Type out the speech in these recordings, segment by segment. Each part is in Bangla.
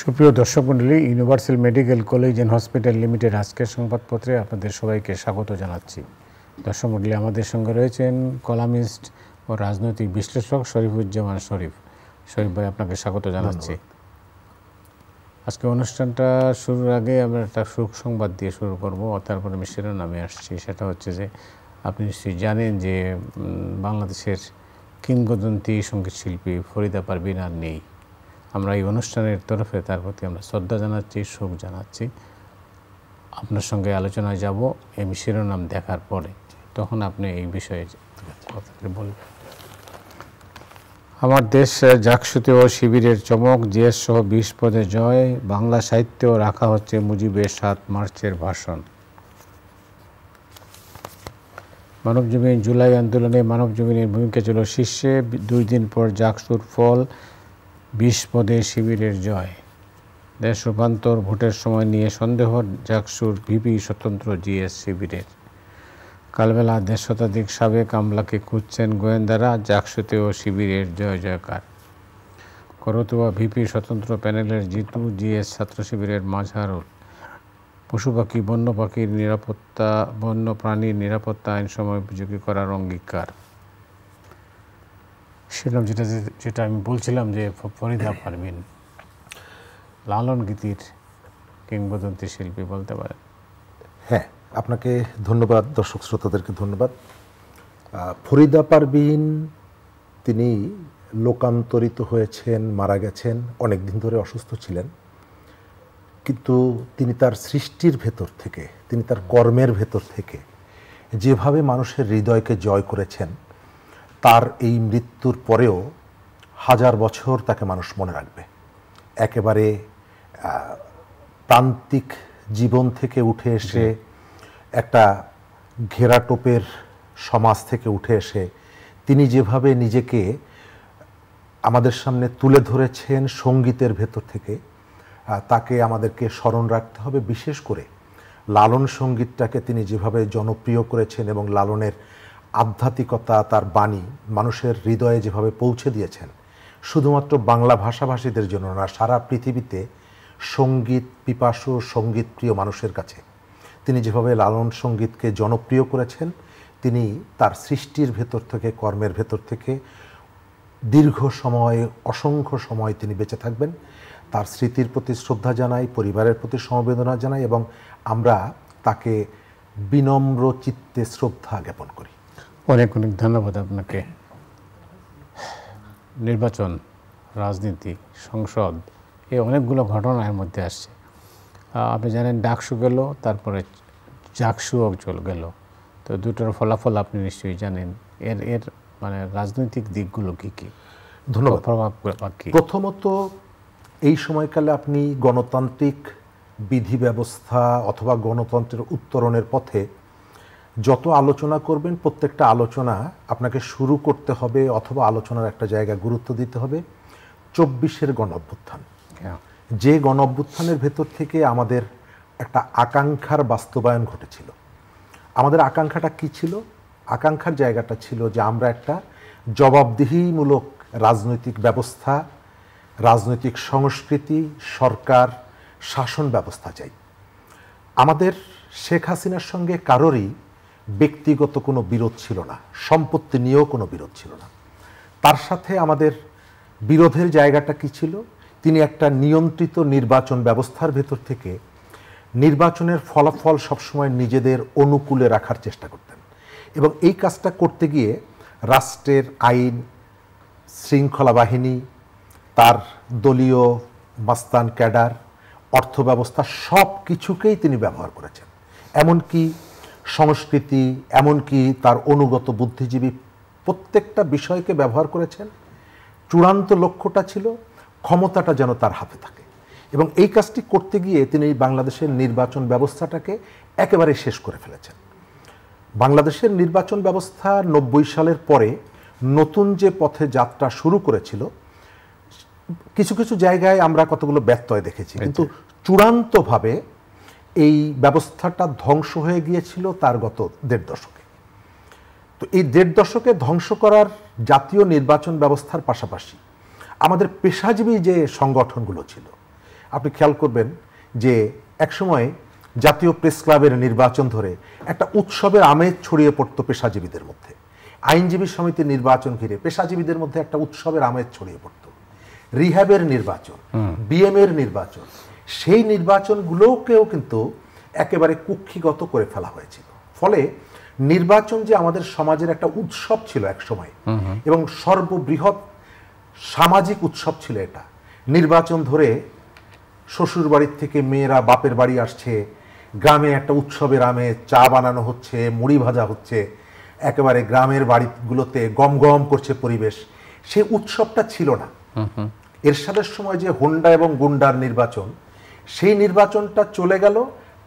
সুপ্রিয় দর্শক মণ্ডলী, universal medical college and hospital limited আজকের সংবাদপত্রে আপনাদের সবাইকে স্বাগত জানাচ্ছি। দর্শক মণ্ডলী, আমাদের সঙ্গে রয়েছেন কলামিস্ট ও রাজনৈতিক বিশ্লেষক শরীফুজ্জামান শরীফ। শরীফ ভাই, আপনাকে স্বাগত জানাচ্ছি। আজকে অনুষ্ঠানটা শুরুর আগে আমরা একটা সুখ সংবাদ দিয়ে শুরু করব, তারপরে আমি শিরোনামে আসছি। সেটা হচ্ছে যে আপনি নিশ্চয়ই জানেন যে বাংলাদেশের কিংবদন্তি সঙ্গীত শিল্পী ফরিদা পারভিন আর নেই। আমরা এই অনুষ্ঠানের তরফে তার প্রতি আমরা শ্রদ্ধা জানাচ্ছি, শোক জানাচ্ছি। আপনার সঙ্গে আলোচনায় যাব আমি শিরোনাম দেখার পরে, তখন আপনি এই বিষয়ে কথাটি বলবেন। আমার দেশ জাকসুতেও শিবিরের চমক, জিএস সহ 20 পদে জয়। বাংলা সাহিত্যেও রাখা হচ্ছে মুজিবের 7 মার্চের ভাষণ। মানবজমিন জুলাই আন্দোলনে মানবজমিনের ভূমিকা ছিল শীর্ষে। 2 দিন পর জাকসুর ফল, 20 পদে শিবিরের জয়। দেশ রূপান্তর, ভোটের সময় নিয়ে সন্দেহ, জাকসুর ভিপি স্বতন্ত্র জিএস শিবিরের। কালবেলা 1.5 শতাধিক সাবেক আমলাকে খুঁজছেন গোয়েন্দারা, জাকসুতেও শিবিরের জয় জয়কার। করতোয়া ভিপি স্বতন্ত্র প্যানেলের জিতু, জিএস ছাত্র শিবিরের মাঝহারুল। পশু পাখি বন্য পাখির নিরাপত্তা, বন্য প্রাণীর নিরাপত্তা আইন সময় উপযোগী করার অঙ্গীকার। সেরকম যেটা আমি বলছিলাম যে ফরিদা পারভিন লালন গীতির কিংবদন্তি শিল্পী বলতে পারেন। হ্যাঁ, আপনাকে ধন্যবাদ, দর্শক শ্রোতাদেরকে ধন্যবাদ। ফরিদা পারভিন তিনি লোকান্তরিত হয়েছেন, মারা গেছেন, অনেক দিন ধরে অসুস্থ ছিলেন, কিন্তু তিনি তার সৃষ্টির ভেতর থেকে, তিনি তার কর্মের ভেতর থেকে যেভাবে মানুষের হৃদয়কে জয় করেছেন, তার এই মৃত্যুর পরেও 1000 বছর তাকে মানুষ মনে রাখবে। একেবারে প্রান্তিক জীবন থেকে উঠে এসে, একটা ঘেরাটোপের সমাজ থেকে উঠে এসে তিনি যেভাবে নিজেকে আমাদের সামনে তুলে ধরেছেন সঙ্গীতের ভেতর থেকে, তাকে আমাদেরকে স্মরণ রাখতে হবে। বিশেষ করে লালন সঙ্গীতটাকে তিনি যেভাবে জনপ্রিয় করেছেন এবং লালনের আধ্যাত্মিকতা, তার বাণী মানুষের হৃদয়ে যেভাবে পৌঁছে দিয়েছেন, শুধুমাত্র বাংলা ভাষাভাষীদের জন্য না, সারা পৃথিবীতে সঙ্গীত পিপাসু, সঙ্গীত প্রিয় মানুষের কাছে তিনি যেভাবে লালন সঙ্গীতকে জনপ্রিয় করেছেন, তিনি তার সৃষ্টির ভেতর থেকে, কর্মের ভেতর থেকে দীর্ঘ সময়, অসংখ্য সময় তিনি বেঁচে থাকবেন। তার স্মৃতির প্রতি শ্রদ্ধা জানাই, পরিবারের প্রতি সমবেদনা জানাই এবং আমরা তাকে বিনম্র চিত্তে শ্রদ্ধা জ্ঞাপন করি। অনেক অনেক ধন্যবাদ আপনাকে। নির্বাচন, রাজনীতি, সংসদ, এই অনেকগুলো ঘটনা এর মধ্যে আসছে। আপনি জানেন ডাকসু গেল, তারপরে জাকসুও গেল, তো দুটোর ফলাফল আপনি নিশ্চয়ই জানেন। এর মানে রাজনৈতিক দিকগুলো কী কী? ধন্যবাদ। প্রভাব কী? প্রথমত, এই সময়কালে আপনি গণতান্ত্রিক বিধি ব্যবস্থা অথবা গণতন্ত্রের উত্তরণের পথে যত আলোচনা করবেন, প্রত্যেকটা আলোচনা আপনাকে শুরু করতে হবে অথবা আলোচনার একটা জায়গা গুরুত্ব দিতে হবে 24-এর গণ অভ্যুত্থান। যে গণ অভ্যুত্থানের ভেতর থেকে আমাদের একটা আকাঙ্ক্ষার বাস্তবায়ন ঘটেছিল। আমাদের আকাঙ্ক্ষাটা কি ছিল? আকাঙ্ক্ষার জায়গাটা ছিল যে আমরা একটা জবাবদিহিমূলক রাজনৈতিক ব্যবস্থা, রাজনৈতিক সংস্কৃতি, সরকার, শাসন ব্যবস্থা চাই। আমাদের শেখ হাসিনার সঙ্গে কারোরই ব্যক্তিগত কোনো বিরোধ ছিল না, সম্পত্তি নিয়েও কোনো বিরোধ ছিল না। তার সাথে আমাদের বিরোধের জায়গাটা কি ছিল? তিনি একটা নিয়ন্ত্রিত নির্বাচন ব্যবস্থার ভেতর থেকে নির্বাচনের ফলাফল সবসময় নিজেদের অনুকূলে রাখার চেষ্টা করতেন এবং এই কাজটা করতে গিয়ে রাষ্ট্রের আইন শৃঙ্খলা বাহিনী, তার দলীয় মাস্তান ক্যাডার, অর্থ ব্যবস্থা, সব কিছুকেই তিনি ব্যবহার করেছেন। এমনকি সংস্কৃতি, এমনকি তার অনুগত বুদ্ধিজীবী, প্রত্যেকটা বিষয়কে ব্যবহার করেছেন। চূড়ান্ত লক্ষ্যটা ছিল ক্ষমতাটা যেন তার হাতে থাকে এবং এই কাজটি করতে গিয়ে তিনি বাংলাদেশের নির্বাচন ব্যবস্থাটাকে একেবারে শেষ করে ফেলেছেন। বাংলাদেশের নির্বাচন ব্যবস্থা 90 সালের পরে নতুন যে পথে যাত্রা শুরু করেছিল, কিছু কিছু জায়গায় আমরা কতগুলো ব্যত্যয় দেখেছি, কিন্তু চূড়ান্তভাবে এই ব্যবস্থাটা ধ্বংস হয়ে গিয়েছিল তার গত 1.5 দশকে। তো এই 1.5 দশকে ধ্বংস করার জাতীয় নির্বাচন ব্যবস্থার পাশাপাশি আমাদের পেশাজীবী যে সংগঠনগুলো ছিল, আপনি খেয়াল করবেন যে একসময় জাতীয় প্রেস ক্লাবের নির্বাচন ধরে একটা উৎসবের আমেজ ছড়িয়ে পড়তো পেশাজীবীদের মধ্যে। আইনজীবী সমিতির নির্বাচন ঘিরে পেশাজীবীদের মধ্যে একটা উৎসবের আমেজ ছড়িয়ে পড়তো। রিহ্যাবের নির্বাচন, বিএমের নির্বাচন, সেই নির্বাচনগুলোকেও কিন্তু একেবারে কুক্ষিগত করে ফেলা হয়েছিল। ফলে নির্বাচন যে আমাদের সমাজের একটা উৎসব ছিল এক সময়, এবং সর্ববৃহৎ সামাজিক উৎসব ছিল এটা। নির্বাচন ধরে শ্বশুর বাড়ির থেকে মেয়েরা বাপের বাড়ি আসছে, গ্রামে একটা উৎসবের আমেজ, চা বানানো হচ্ছে, মুড়ি ভাজা হচ্ছে, একেবারে গ্রামের বাড়িগুলোতে গম গম করছে পরিবেশ। সেই উৎসবটা ছিল না। এরশাদের সময় যে হোন্ডা এবং গুন্ডার নির্বাচন, সেই নির্বাচনটা চলে গেল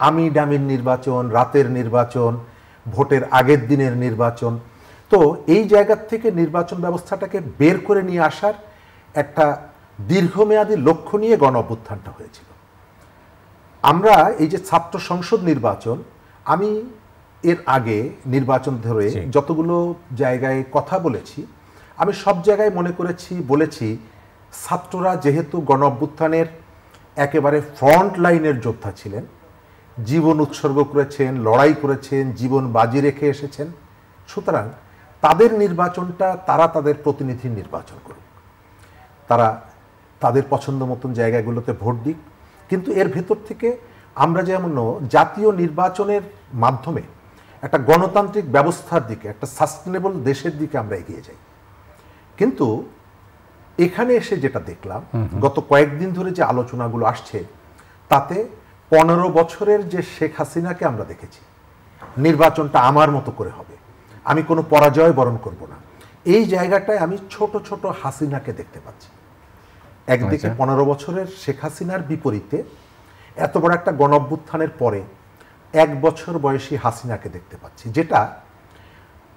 আমি ডামির নির্বাচন, রাতের নির্বাচন, ভোটের আগের দিনের নির্বাচন। তো এই জায়গার থেকে নির্বাচন ব্যবস্থাটাকে বের করে নিয়ে আসার একটা দীর্ঘমেয়াদী লক্ষ্য নিয়ে গণ অভ্যুত্থানটা হয়েছিল। আমরা এই যে ছাত্র সংসদ নির্বাচন, আমি এর আগে নির্বাচন ধরে যতগুলো জায়গায় কথা বলেছি, আমি সব জায়গায় মনে করেছি, বলেছি ছাত্ররা যেহেতু গণ অভ্যুত্থানের একেবারে ফ্রন্ট লাইনের যোদ্ধা ছিলেন, জীবন উৎসর্গ করেছেন, লড়াই করেছেন, জীবন বাজি রেখে এসেছেন, সুতরাং তাদের নির্বাচনটা তারা তাদের প্রতিনিধি নির্বাচন করুক, তারা তাদের পছন্দ মতন জায়গাগুলোতে ভোট দিক। কিন্তু এর ভেতর থেকে আমরা যেমন জাতীয় নির্বাচনের মাধ্যমে একটা গণতান্ত্রিক ব্যবস্থার দিকে, একটা সাস্টেনেবল দেশের দিকে আমরা এগিয়ে যাই। কিন্তু এখানে এসে যেটা দেখলাম, গত কয়েকদিন ধরে যে আলোচনাগুলো আসছে, তাতে 15 বছরের যে শেখ হাসিনাকে আমরা দেখেছি, নির্বাচনটা আমার মতো করে হবে, আমি কোনো পরাজয় বরণ করব না, এই জায়গাটায় আমি ছোট ছোট হাসিনাকে দেখতে পাচ্ছি। একদিকে 15 বছরের শেখ হাসিনার বিপরীতে এত বড় একটা গণ অভ্যুত্থানের পরে 1 বছর বয়সী হাসিনাকে দেখতে পাচ্ছি, যেটা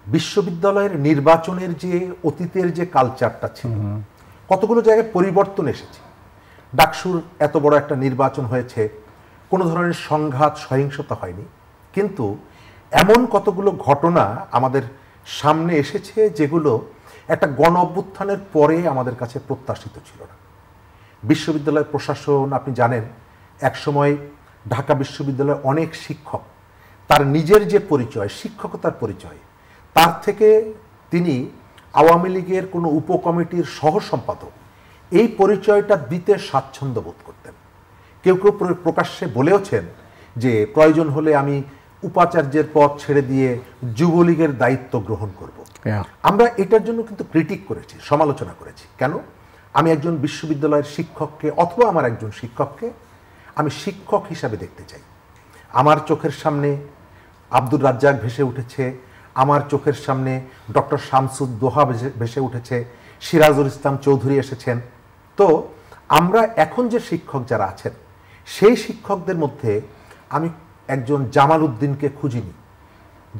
বিশ্ববিদ্যালয়ের নির্বাচনের যে অতীতের যে কালচারটা ছিল, কতগুলো জায়গায় পরিবর্তন এসেছে। ডাকসুর এত বড় একটা নির্বাচন হয়েছে, কোনো ধরনের সংঘাত সহিংসতা হয়নি, কিন্তু এমন কতগুলো ঘটনা আমাদের সামনে এসেছে যেগুলো একটা গণ অভ্যুত্থানের পরে আমাদের কাছে প্রত্যাশিত ছিল না। বিশ্ববিদ্যালয়ের প্রশাসন, আপনি জানেন, একসময় ঢাকা বিশ্ববিদ্যালয়ের অনেক শিক্ষক তার নিজের যে পরিচয়, শিক্ষকতার পরিচয়, তার থেকে তিনি আওয়ামী লীগের কোনো উপকমিটির সহ সম্পাদক, এই পরিচয়টা দিতে স্বাচ্ছন্দ্য বোধ করতেন। কেউ কেউ প্রকাশ্যে বলেওছেন যে প্রয়োজন হলে আমি উপাচার্যের পদ ছেড়ে দিয়ে যুবলীগের দায়িত্ব গ্রহণ করব। আমরা এটার জন্য কিন্তু ক্রিটিক করেছি, সমালোচনা করেছি। কেন? আমি একজন বিশ্ববিদ্যালয়ের শিক্ষককে, অথবা আমার একজন শিক্ষককে আমি শিক্ষক হিসাবে দেখতে চাই। আমার চোখের সামনে আব্দুর রাজ্জাক ভেসে উঠেছে, আমার চোখের সামনে ডক্টর শামসুদ্দোহা ভেসে উঠেছে, সিরাজুল ইসলাম চৌধুরী এসেছেন। তো আমরা এখন যে শিক্ষক যারা আছেন, সেই শিক্ষকদের মধ্যে আমি একজন জামাল উদ্দিনকে খুঁজিনি,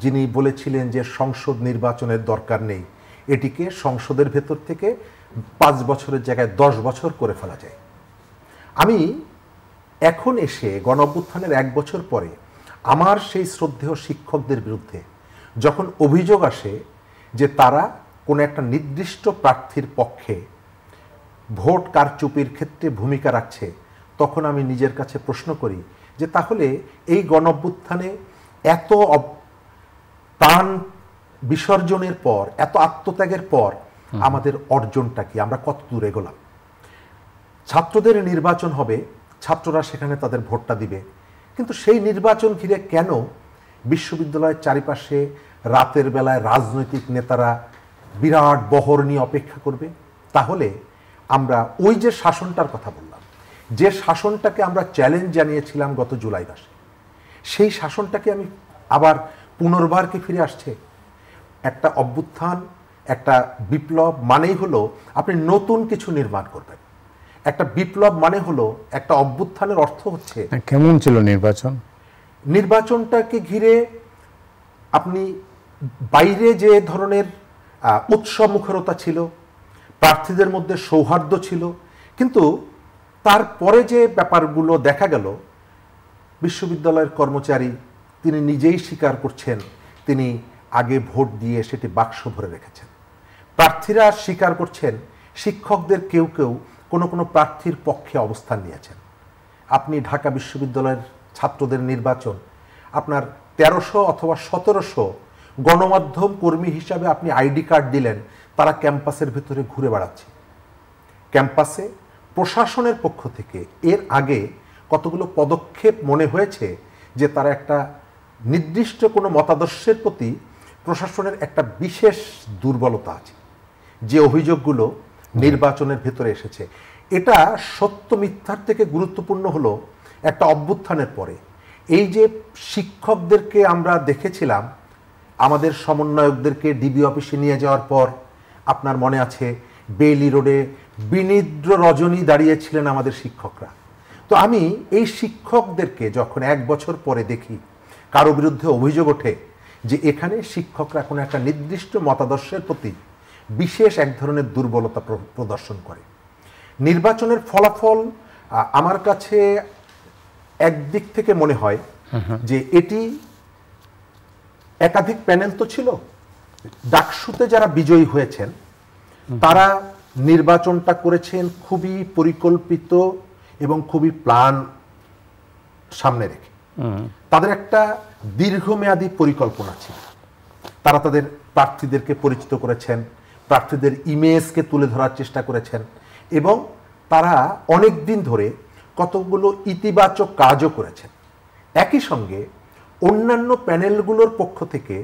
যিনি বলেছিলেন যে সংসদ নির্বাচনের দরকার নেই, এটিকে সংসদের ভেতর থেকে 5 বছরের জায়গায় 10 বছর করে ফেলা যায়। আমি এখন এসে গণ অভ্যুত্থানের 1 বছর পরে আমার সেই শ্রদ্ধেয় শিক্ষকদের বিরুদ্ধে যখন অভিযোগ আসে যে তারা কোনো একটা নির্দিষ্ট প্রার্থীর পক্ষে ভোট কারচুপির ক্ষেত্রে ভূমিকা রাখছে, তখন আমি নিজের কাছে প্রশ্ন করি যে তাহলে এই গণ অভ্যুত্থানে এত প্রাণ বিসর্জনের পর, এত আত্মত্যাগের পর আমাদের অর্জনটা কি, আমরা কত দূর এগোলাম? ছাত্রদের নির্বাচন হবে, ছাত্ররা সেখানে তাদের ভোটটা দিবে, কিন্তু সেই নির্বাচন ঘিরে কেন বিশ্ববিদ্যালয়ের চারিপাশে রাতের বেলায় রাজনৈতিক নেতারা বিরাট বহর নিয়ে অপেক্ষা করবে? তাহলে আমরা ওই যে শাসনটার কথা বললাম, যে শাসনটাকে আমরা চ্যালেঞ্জ জানিয়েছিলাম গত জুলাই মাসে, সেই শাসনটাকে আমি আবার পুনর্বার কি ফিরে আসছে? একটা অভ্যুত্থান, একটা বিপ্লব মানেই হলো আপনি নতুন কিছু নির্মাণ করবেন। একটা বিপ্লব মানে হলো, একটা অভ্যুত্থানের অর্থ হচ্ছে। কেমন ছিল নির্বাচন? নির্বাচনটাকে ঘিরে আপনি বাইরে যে ধরনের উৎসব মুখরতা ছিল, প্রার্থীদের মধ্যে সৌহার্দ্য ছিল, কিন্তু তারপরে যে ব্যাপারগুলো দেখা গেল, বিশ্ববিদ্যালয়ের কর্মচারী তিনি নিজেই স্বীকার করছেন তিনি আগে ভোট দিয়ে সেটি বাক্স ভরে রেখেছেন। প্রার্থীরা স্বীকার করছেন শিক্ষকদের কেউ কেউ কোনো কোনো প্রার্থীর পক্ষে অবস্থান নিয়েছেন। আপনি ঢাকা বিশ্ববিদ্যালয়ের ছাত্রদের নির্বাচন, আপনার 1300 অথবা 1700 গণমাধ্যম কর্মী হিসাবে আপনি আইডি কার্ড দিলেন, তারা ক্যাম্পাসের ভিতরে ঘুরে বেড়াচ্ছে। ক্যাম্পাসে প্রশাসনের পক্ষ থেকে এর আগে কতগুলো পদক্ষেপ মনে হয়েছে যে তারা একটা নির্দিষ্ট কোনো মতাদর্শের প্রতি প্রশাসনের একটা বিশেষ দুর্বলতা আছে, যে অভিযোগগুলো নির্বাচনের ভেতরে এসেছে। এটা সত্য মিথ্যার থেকে গুরুত্বপূর্ণ হলো একটা অভ্যুত্থানের পরে এই যে শিক্ষকদেরকে আমরা দেখেছিলাম, আমাদের সমন্বয়কদেরকে ডিবি অফিসে নিয়ে যাওয়ার পর আপনার মনে আছে বেইলি রোডে বিনিদ্র রজনী দাঁড়িয়েছিলেন আমাদের শিক্ষকরা। তো আমি এই শিক্ষকদেরকে যখন 1 বছর পরে দেখি কারো বিরুদ্ধে অভিযোগ ওঠে যে এখানে শিক্ষকরা কোনো একটা নির্দিষ্ট মতাদর্শের প্রতি বিশেষ এক ধরনের দুর্বলতা প্রদর্শন করে। নির্বাচনের ফলাফল আমার কাছে একদিক থেকে মনে হয় যে এটি একাধিক প্যানেল তো ছিল, ডাকসুতে যারা বিজয়ী হয়েছেন তারা নির্বাচনটা করেছেন খুবই পরিকল্পিত এবং খুবই প্ল্যান সামনে রেখে। তাদের একটা দীর্ঘমেয়াদী পরিকল্পনা ছিল। তারা তাদের প্রার্থীদেরকে পরিচিত করেছেন, প্রার্থীদের ইমেজকে তুলে ধরার চেষ্টা করেছেন এবং তারা অনেক দিন ধরে কতগুলো ইতিবাচক কাজও করেছেন। একই সঙ্গে অন্যান্য প্যানেলগুলোর পক্ষ থেকে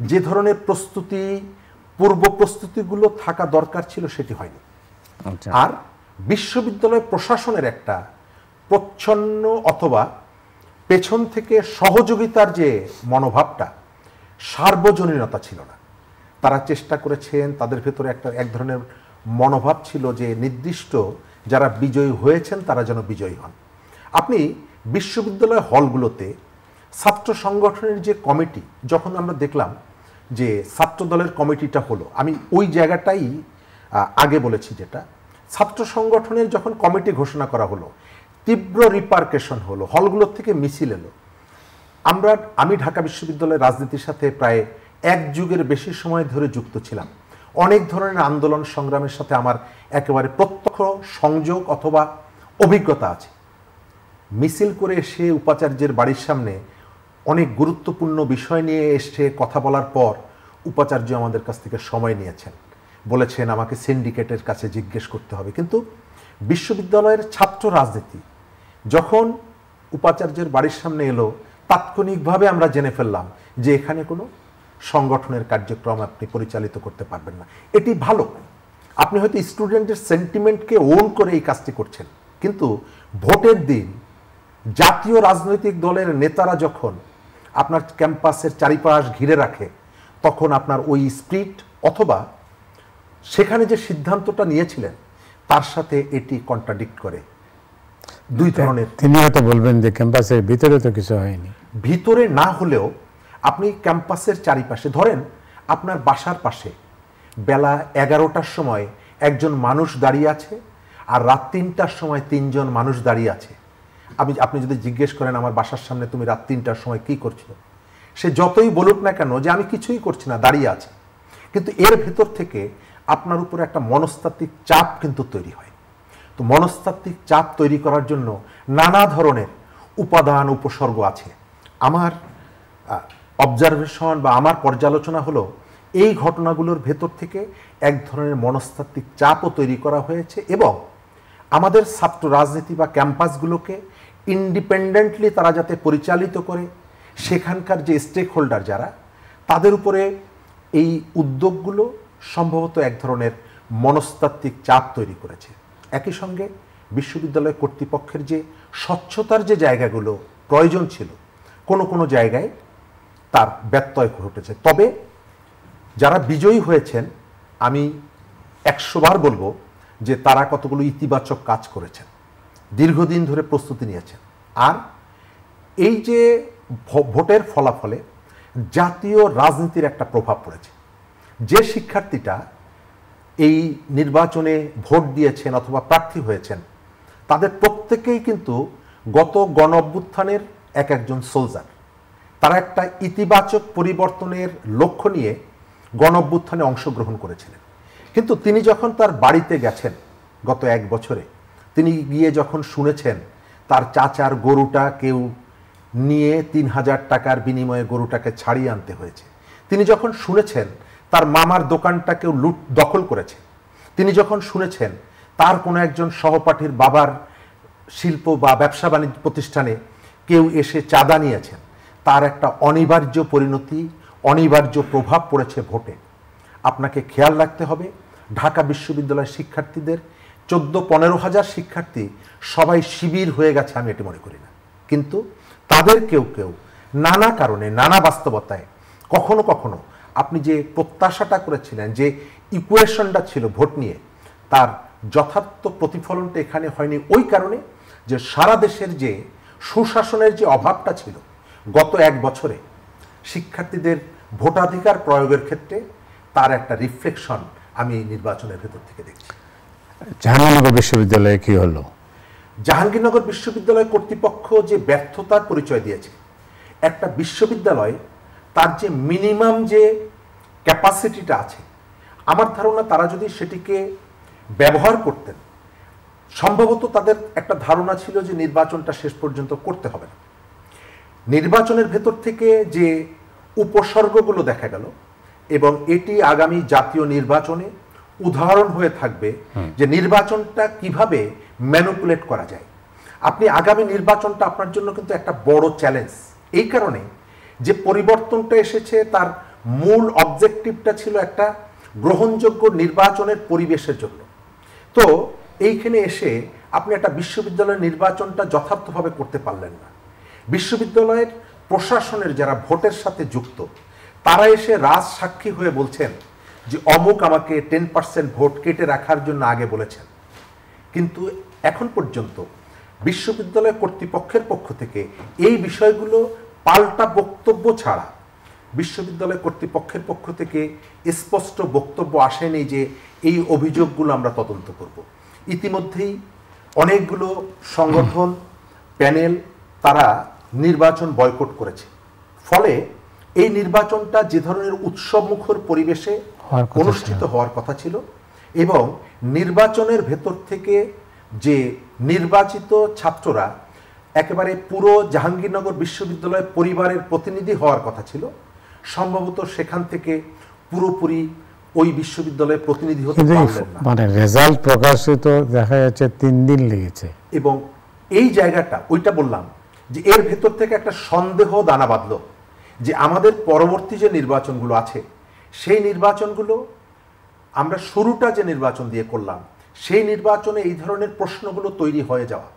যে ধরনের প্রস্তুতি, পূর্ব প্রস্তুতিগুলো থাকা দরকার ছিল সেটি হয়নি। আর বিশ্ববিদ্যালয় প্রশাসনের একটা প্রচ্ছন্ন অথবা পেছন থেকে সহযোগিতার যে মনোভাবটা, সার্বজনীনতা ছিল না। তারা চেষ্টা করেছেন, তাদের ভেতরে এক ধরনের মনোভাব ছিল যে নির্দিষ্ট যারা বিজয়ী হয়েছেন তারা যেন বিজয়ী হন। আপনি বিশ্ববিদ্যালয় হলগুলোতে ছাত্র সংগঠনের যে কমিটি, যখন আমরা দেখলাম যে ছাত্র দলের কমিটিটা হলো, আমি ওই জায়গাটাই আগে বলেছি, যেটা ছাত্র সংগঠনের যখন কমিটি ঘোষণা করা হলো তীব্র রিপারকেশন হলো, হলগুলোর থেকে মিছিল এলো। আমি ঢাকা বিশ্ববিদ্যালয়ের রাজনীতির সাথে প্রায় 1 যুগের বেশি সময় ধরে যুক্ত ছিলাম। অনেক ধরনের আন্দোলন সংগ্রামের সাথে আমার একেবারে প্রত্যক্ষ সংযোগ অথবা অভিজ্ঞতা আছে। মিছিল করে এসে উপাচার্যের বাড়ির সামনে অনেক গুরুত্বপূর্ণ বিষয় নিয়ে এসে কথা বলার পর উপাচার্য আমাদের কাছ থেকে সময় নিয়েছেন, বলেছেন আমাকে সিন্ডিকেটের কাছে জিজ্ঞেস করতে হবে। কিন্তু বিশ্ববিদ্যালয়ের ছাত্র রাজনীতি যখন উপাচার্যের বাড়ির সামনে এলো, তাৎক্ষণিকভাবে আমরা জেনে ফেললাম যে এখানে কোনো সংগঠনের কার্যক্রম আপনি পরিচালিত করতে পারবেন না। এটি ভালো, আপনি হয়তো স্টুডেন্টের সেন্টিমেন্টকে ওন করে এই কাজটি করছেন, কিন্তু ভোটের দিন জাতীয় রাজনৈতিক দলের নেতারা যখন আপনার ক্যাম্পাসের চারিপাশ ঘিরে রাখে, তখন আপনার ওই স্পিরিট অথবা সেখানে যে সিদ্ধান্তটা নিয়েছিলেন তার সাথে এটি কন্ট্রাডিক্ট করে। দুই ধরনের। তিনি হয়তো বলবেন যে ক্যাম্পাসের ভিতরে তো কিছু হয়নি। ভিতরে না হলেও আপনি ক্যাম্পাসের চারিপাশে, ধরেন আপনার বাসার পাশে বেলা 11টার সময় একজন মানুষ দাঁড়িয়ে আছে আর রাত 3টার সময় 3 জন মানুষ দাঁড়িয়ে আছে। আপনি যদি জিজ্ঞেস করেন আমার বাসার সামনে তুমি রাত 3টার সময় কি করছো, সে যতই বলুক না কেন যে আমি কিছুই করছি না, দাঁড়িয়ে আছে, কিন্তু এর ভেতর থেকে আপনার উপরে একটা মনস্তাত্ত্বিক চাপ কিন্তু তৈরি হয়। তো মনস্তাত্ত্বিক চাপ তৈরি করার জন্য নানা ধরনের উপাদান উপসর্গ আছে। আমার অবজারভেশন বা আমার পর্যালোচনা হলো এই ঘটনাগুলোর ভেতর থেকে এক ধরনের মনস্তাত্ত্বিক চাপও তৈরি করা হয়েছে এবং আমাদের ছাত্র রাজনীতি বা ক্যাম্পাসগুলোকে ইন্ডিপেন্ডেন্টলি তারা যাতে পরিচালিত করে, সেখানকার যে স্টেক হোল্ডার যারা, তাদের উপরে এই উদ্যোগগুলো সম্ভবত এক ধরনের মনস্তাত্ত্বিক চাপ তৈরি করেছে। একই সঙ্গে বিশ্ববিদ্যালয় কর্তৃপক্ষের যে স্বচ্ছতার যে জায়গাগুলো প্রয়োজন ছিল, কোনো জায়গায় তার ব্যত্যয় ঘটেছে। তবে যারা বিজয়ী হয়েছেন আমি 100 বার বলবো যে তারা কতগুলো ইতিবাচক কাজ করেছেন, দীর্ঘদিন ধরে প্রস্তুতি নিয়েছেন। আর এই যে ভোটের ফলাফলে জাতীয় রাজনীতির একটা প্রভাব পড়েছে। যে শিক্ষার্থীটা এই নির্বাচনে ভোট দিয়েছেন অথবা প্রার্থী হয়েছেন, তাদের প্রত্যেকেই কিন্তু গত গণ অভ্যুত্থানের একজন সোলজার। তারা একটা ইতিবাচক পরিবর্তনের লক্ষ্য নিয়ে গণ অভ্যুত্থানে অংশগ্রহণ করেছিলেন। কিন্তু তিনি যখন তার বাড়িতে গেছেন গত 1 বছরে, তিনি গিয়ে যখন শুনেছেন তার চাচার গরুটা কেউ নিয়ে ৩,০০০ টাকার বিনিময়ে গরুটাকে ছাড়িয়ে আনতে হয়েছে। তিনি যখন শুনেছেন তার মামার দোকানটা কেউ দখল করেছে, তিনি যখন শুনেছেন তার কোনো একজন সহপাঠীর বাবার শিল্প বা ব্যবসা বাণিজ্য প্রতিষ্ঠানে কেউ এসে চাঁদা নিয়েছেন, তার একটা অনিবার্য পরিণতি, অনিবার্য প্রভাব পড়েছে ভোটে। আপনাকে খেয়াল রাখতে হবে, ঢাকা বিশ্ববিদ্যালয়ের শিক্ষার্থীদের ১৪-১৫ হাজার শিক্ষার্থী সবাই শিবির হয়ে গেছে, আমি এটি মনে করি না। কিন্তু তাদের কেউ কেউ নানা কারণে, নানা বাস্তবতায়, কখনো কখনো আপনি যে প্রত্যাশাটা করেছিলেন, যে ইকুয়েশনটা ছিল ভোট নিয়ে, তার যথার্থ প্রতিফলনটা এখানে হয়নি। ওই কারণে যে সারা দেশের যে সুশাসনের যে অভাবটা ছিল গত ১ বছরে শিক্ষার্থীদের ভোটাধিকার প্রয়োগের ক্ষেত্রে, তার একটা রিফ্লেকশন আমি এই নির্বাচনের ভেতর থেকে দেখছি। জাহাঙ্গীরনগর বিশ্ববিদ্যালয়ে কি হলো? জাহাঙ্গীরনগর বিশ্ববিদ্যালয় কর্তৃপক্ষ যে ব্যর্থতার পরিচয় দিয়েছে, একটা বিশ্ববিদ্যালয় তার যে মিনিমাম যে ক্যাপাসিটিটা আছে, আমার ধারণা তারা যদি সেটিকে ব্যবহার করতেন, সম্ভবত তাদের একটা ধারণা ছিল যে নির্বাচনটা শেষ পর্যন্ত করতে হবে না। নির্বাচনের ভেতর থেকে যে উপসর্গগুলো দেখা গেল, এবং এটি আগামী জাতীয় নির্বাচনে উদাহরণ হয়ে থাকবে যে নির্বাচনটা কিভাবে ম্যানিপুলেট করা যায়। আপনি আগামী নির্বাচনটা আপনার জন্য কিন্তু একটা বড় চ্যালেঞ্জ। এই কারণে যে পরিবর্তনটা এসেছে তার মূল অবজেক্টিভটা ছিল একটা গ্রহণযোগ্য নির্বাচনের পরিবেশের জন্য। তো এইখানে এসে আপনি একটা বিশ্ববিদ্যালয়ের নির্বাচনটা যথার্থভাবে করতে পারলেন না। বিশ্ববিদ্যালয়ের প্রশাসনের যারা ভোটের সাথে যুক্ত, তারা এসে রাজ সাক্ষী হয়ে বলছেন যে অমুক আমাকে 10% ভোট কেটে রাখার জন্য আগে বলেছেন। কিন্তু এখন পর্যন্ত বিশ্ববিদ্যালয় কর্তৃপক্ষের পক্ষ থেকে এই বিষয়গুলো পাল্টা বক্তব্য ছাড়া বিশ্ববিদ্যালয় কর্তৃপক্ষের পক্ষ থেকে স্পষ্ট বক্তব্য আসেনি যে এই অভিযোগগুলো আমরা তদন্ত করব। ইতিমধ্যেই অনেকগুলো সংগঠন, প্যানেল তারা নির্বাচন বয়কট করেছে। ফলে এই নির্বাচনটা যে ধরনের উৎসবমুখর পরিবেশে অনুষ্ঠিত হওয়ার কথা ছিল, এবং নির্বাচনের ভেতর থেকে যে নির্বাচিত ছাত্ররা একেবারে পুরো জাহাঙ্গীরনগর বিশ্ববিদ্যালয় পরিবারের প্রতিনিধি হওয়ার কথা ছিল, সম্ভবত সেখান থেকে পুরোপুরি ওই বিশ্ববিদ্যালয়ের প্রতিনিধি হতে পারলেন না। মানে রেজাল্ট প্রকাশিত দেখা যাচ্ছে 3 দিন লেগেছে। এবং এই জায়গাটা, ওইটা বললাম যে এর ভেতর থেকে একটা সন্দেহ দানা বাঁধল যে আমাদের পরবর্তী যে নির্বাচনগুলো আছে, সেই নির্বাচনগুলো আমরা শুরুটা যে নির্বাচন দিয়ে করলাম, সেই নির্বাচনে এই ধরনের প্রশ্নগুলো তৈরি হয়ে যাওয়া,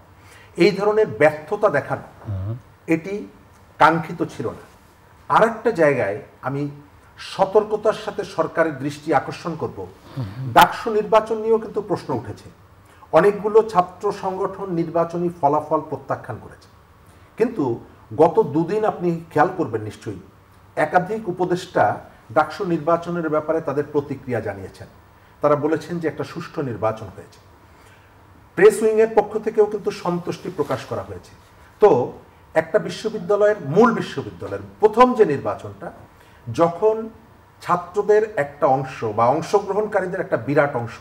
এই ধরনের ব্যর্থতা দেখানো, এটি কাঙ্ক্ষিত ছিল না। আর একটা জায়গায় আমি সতর্কতার সাথে সরকারের দৃষ্টি আকর্ষণ করব, ডাকসু নির্বাচন নিয়েও কিন্তু প্রশ্ন উঠেছে। অনেকগুলো ছাত্র সংগঠন নির্বাচনী ফলাফল প্রত্যাখ্যান করেছে। কিন্তু গত 2 দিন আপনি খেয়াল করবেন নিশ্চয়ই, একাধিক উপদেষ্টা ডাকসু নির্বাচনের ব্যাপারে তাদের প্রতিক্রিয়া জানিয়েছেন। তারা বলেছেন যে একটা সুষ্ঠু নির্বাচন হয়েছে। প্রেস উইংয়ের পক্ষ থেকেও কিন্তু সন্তুষ্টি প্রকাশ করা হয়েছে। তো একটা বিশ্ববিদ্যালয়ের, মূল বিশ্ববিদ্যালয়ের প্রথম যে নির্বাচনটা, যখন ছাত্রদের একটা অংশ বা অংশগ্রহণকারীদের একটা বিরাট অংশ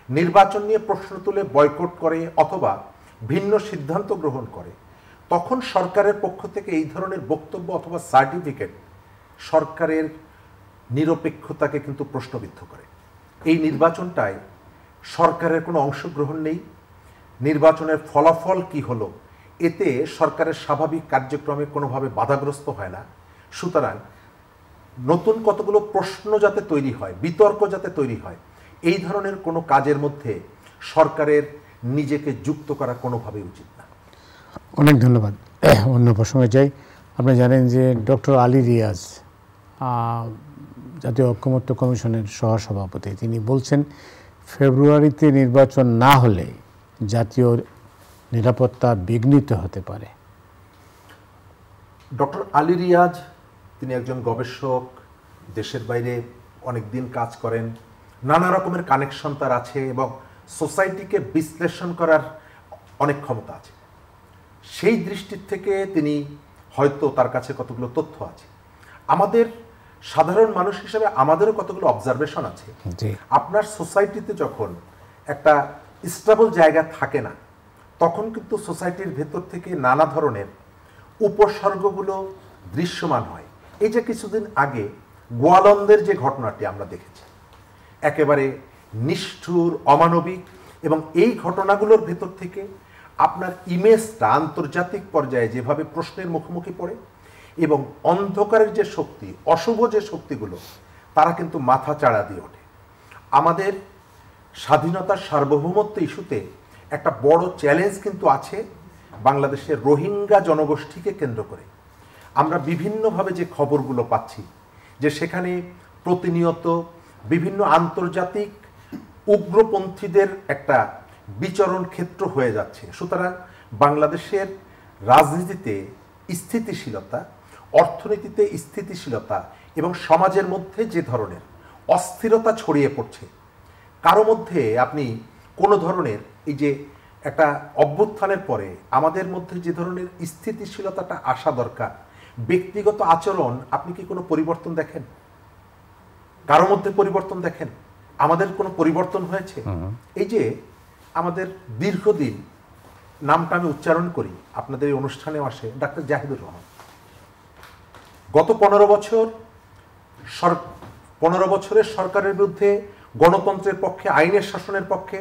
নির্বাচন নিয়ে প্রশ্ন তুলে বয়কট করে অথবা ভিন্ন সিদ্ধান্ত গ্রহণ করে, তখন সরকারের পক্ষ থেকে এই ধরনের বক্তব্য অথবা সার্টিফিকেট সরকারের নিরপেক্ষতাকে কিন্তু প্রশ্নবিদ্ধ করে। এই নির্বাচনটায় সরকারের কোনো অংশগ্রহণ নেই। নির্বাচনের ফলাফল কি হলো, এতে সরকারের স্বাভাবিক কার্যক্রমে কোনোভাবে বাধাগ্রস্ত হয় না। সুতরাং নতুন কতগুলো প্রশ্ন যাতে তৈরি হয়, বিতর্ক যাতে তৈরি হয়, এই ধরনের কোনো কাজের মধ্যে সরকারের নিজেকে যুক্ত করা কোনোভাবেই উচিত না। অনেক ধন্যবাদ। অন্য প্রসঙ্গে যাই। আপনি জানেন যে ডক্টর আলী রিয়াজ জাতীয় ঐক্যমত্য কমিশনের সহসভাপতি, তিনি বলছেন ফেব্রুয়ারিতে নির্বাচন না হলে জাতীয় নিরাপত্তা বিঘ্নিত হতে পারে। ডক্টর আলী রিয়াজ তিনি একজন গবেষক, দেশের বাইরে অনেক দিন কাজ করেন, নানা রকমের কানেকশন তার আছে এবং সোসাইটিকে বিশ্লেষণ করার অনেক ক্ষমতা আছে। সেই দৃষ্টির থেকে তিনি হয়তো, তার কাছে কতগুলো তথ্য আছে। আমাদের সাধারণ মানুষ হিসেবে আমাদেরও কতগুলো অবজারভেশন আছে। আপনার সোসাইটিতে যখন একটা স্টেবল জায়গা থাকে না, তখন কিন্তু সোসাইটির ভেতর থেকে নানা ধরনের উপসর্গগুলো দৃশ্যমান হয়। এই যে কিছুদিন আগে গোয়ালন্দের যে ঘটনাটি আমরা দেখেছি, একেবারে নিষ্ঠুর, অমানবিক, এবং এই ঘটনাগুলোর ভেতর থেকে আপনার ইমেজটা আন্তর্জাতিক পর্যায়ে যেভাবে প্রশ্নের মুখোমুখি পড়ে, এবং অন্ধকারের যে শক্তি, অশুভ যে শক্তিগুলো, তারা কিন্তু মাথা চাড়া দিয়ে ওঠে। আমাদের স্বাধীনতার সার্বভৌমত্ব ইস্যুতে একটা বড় চ্যালেঞ্জ কিন্তু আছে বাংলাদেশের রোহিঙ্গা জনগোষ্ঠীকে কেন্দ্র করে। আমরা বিভিন্নভাবে যে খবরগুলো পাচ্ছি, যে সেখানে প্রতিনিয়ত বিভিন্ন আন্তর্জাতিক উগ্রপন্থীদের একটা বিচরণ ক্ষেত্র হয়ে যাচ্ছে। সুতরাং বাংলাদেশের রাজনীতিতে স্থিতিশীলতা, অর্থনীতিতে স্থিতিশীলতা এবং সমাজের মধ্যে যে ধরনের অস্থিরতা ছড়িয়ে পড়ছে, কারো মধ্যে আপনি কোনো ধরনের এই যে একটা অভ্যুত্থানের পরে আমাদের মধ্যে যে ধরনের স্থিতিশীলতাটা আসা দরকার, ব্যক্তিগত আচরণ আপনি কি কোনো পরিবর্তন দেখেন? কারো মধ্যে পরিবর্তন দেখেন? আমাদের কোনো পরিবর্তন হয়েছে? এই যে আমাদের দীর্ঘদিন, নামটা আমি উচ্চারণ করি, আপনাদের এই অনুষ্ঠানেও আসে, ডাক্তার জাহিদুর রহমান। গত 15 বছরের সরকারের বিরুদ্ধে, গণতন্ত্রের পক্ষে, আইনের শাসনের পক্ষে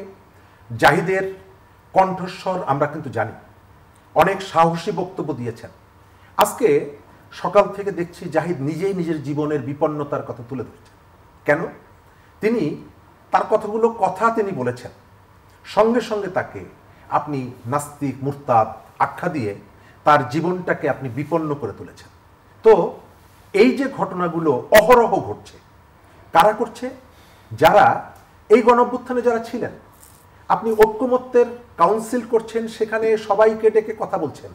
জাহিদের কণ্ঠস্বর আমরা কিন্তু জানি। অনেক সাহসী বক্তব্য দিয়েছেন। আজকে সকাল থেকে দেখছি জাহিদ নিজেই নিজের জীবনের বিপন্নতার কথা তুলে ধরছেন। কেন? তিনি তার কথা তিনি বলেছেন, সঙ্গে সঙ্গে তাকে আপনি নাস্তিক, মুরতাদ আখ্যা দিয়ে তার জীবনটাকে আপনি বিপন্ন করে তুলেছেন। তো এই যে ঘটনাগুলো অহরহ ঘটছে, কারা করছে? যারা এই গণঅভ্যুত্থানে যারা ছিলেন। আপনি ঐক্যমত্যের কাউন্সিল করছেন, সেখানে সবাইকে ডেকে কথা বলছেন।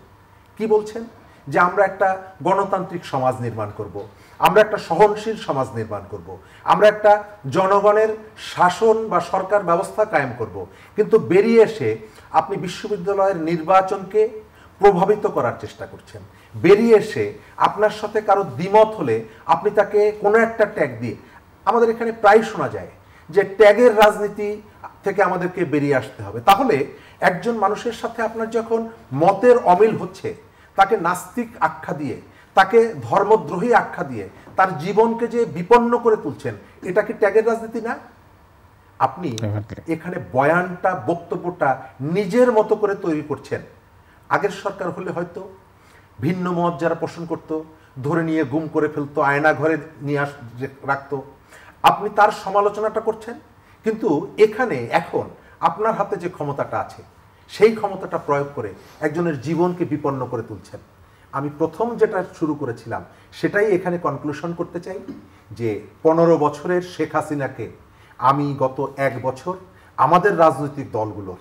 কি বলছেন? যে আমরা একটা গণতান্ত্রিক সমাজ নির্মাণ করব, আমরা একটা সহনশীল সমাজ নির্মাণ করব, আমরা একটা জনগণের শাসন বা সরকার ব্যবস্থা কায়েম করব। কিন্তু বেরিয়ে এসে আপনি বিশ্ববিদ্যালয়ের নির্বাচনকে প্রভাবিত করার চেষ্টা করছেন। বেরিয়ে এসে আপনার সাথে কারো দ্বিমত হলে আপনি তাকে কোনো একটা ট্যাগ দিয়ে, আমাদের এখানে প্রায় শোনা যায় যে ট্যাগের রাজনীতি থেকে আমাদেরকে বেরিয়ে আসতে হবে। তাহলে একজন মানুষের সাথে আপনার যখন মতের অমিল হচ্ছে, তাকে নাস্তিক আখ্যা দিয়ে, তাকে ধর্মদ্রোহী আখ্যা দিয়ে তার জীবনকে যে বিপন্ন করে তুলছেন, এটা কি ট্যাগের রাজনীতি না? আপনি এখানে বয়ানটা, বক্তব্যটা নিজের মতো করে তৈরি করছেন। আগের সরকার হলে হয়তো ভিন্ন মত যারা পোষণ করতো ধরে নিয়ে গুম করে ফেলতো, আয়না ঘরে নিয়ে রাখতো, আপনি তার সমালোচনাটা করছেন। কিন্তু এখানে এখন আপনার হাতে যে ক্ষমতাটা আছে, সেই ক্ষমতাটা প্রয়োগ করে একজনের জীবনকে বিপন্ন করে তুলছেন। আমি প্রথম যেটা শুরু করেছিলাম সেটাই এখানে কনক্লুশন করতে চাই, যে 15 বছরের শেখ হাসিনাকে আমি গত 1 বছর আমাদের রাজনৈতিক দলগুলোর,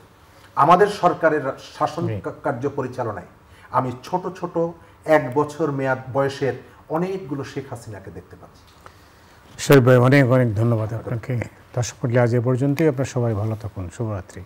আমাদের সরকারের শাসন কার্য পরিচালনায় আমি ছোট ছোট 1 বছর মেয়াদ বয়সের অনেকগুলো শেখ হাসিনাকে দেখতে পাচ্ছি। শরীফ ভাই, অনেক অনেক ধন্যবাদ আপনাকে। দর্শক মণ্ডলী, আজ এ পর্যন্তই। আপনারা সবাই ভালো থাকুন। শুভরাত্রি।